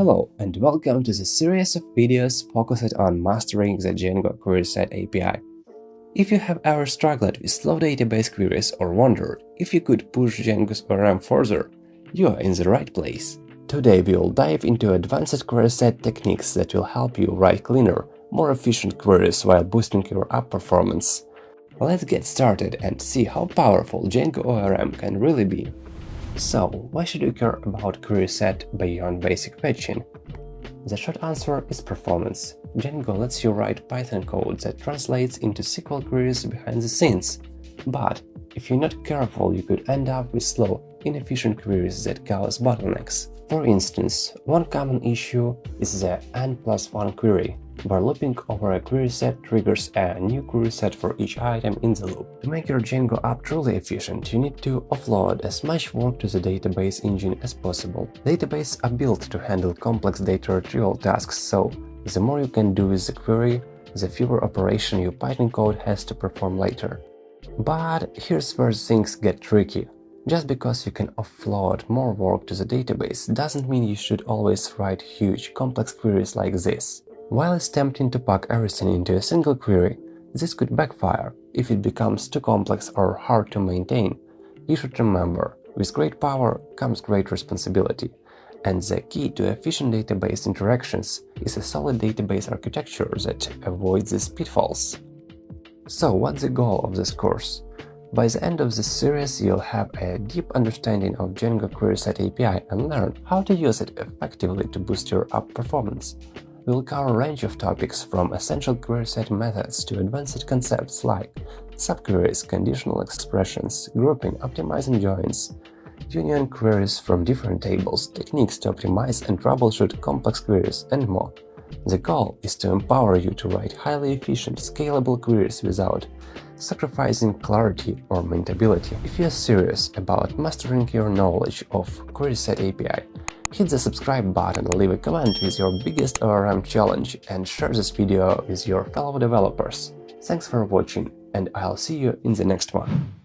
Hello and welcome to the series of videos focused on mastering the Django QuerySet API. If you have ever struggled with slow database queries or wondered if you could push Django's ORM further, you are in the right place. Today we will dive into advanced QuerySet techniques that will help you write cleaner, more efficient queries while boosting your app performance. Let's get started and see how powerful Django ORM can really be. So, why should you care about QuerySet beyond basic fetching? The short answer is performance. Django lets you write Python code that translates into SQL queries behind the scenes. But if you're not careful, you could end up with slow, inefficient queries that cause bottlenecks. For instance, one common issue is the n+1 query, where looping over a query set triggers a new query set for each item in the loop. To make your Django app truly efficient, you need to offload as much work to the database engine as possible. Databases are built to handle complex data retrieval tasks, so the more you can do with the query, the fewer operations your Python code has to perform later. But here's where things get tricky. Just because you can offload more work to the database doesn't mean you should always write huge, complex queries like this. While it's tempting to pack everything into a single query, this could backfire if it becomes too complex or hard to maintain. You should remember, with great power comes great responsibility, and the key to efficient database interactions is a solid database architecture that avoids these pitfalls. So what's the goal of this course? By the end of this series, you'll have a deep understanding of Django QuerySet API and learn how to use it effectively to boost your app performance. We'll cover a range of topics from essential QuerySet methods to advanced concepts like subqueries, conditional expressions, grouping, optimizing joins, union queries from different tables, techniques to optimize and troubleshoot complex queries, and more. The goal is to empower you to write highly efficient, scalable queries without sacrificing clarity or maintainability. If you're serious about mastering your knowledge of QuerySet API, hit the subscribe button, leave a comment with your biggest ORM challenge, and share this video with your fellow developers. Thanks for watching, and I'll see you in the next one.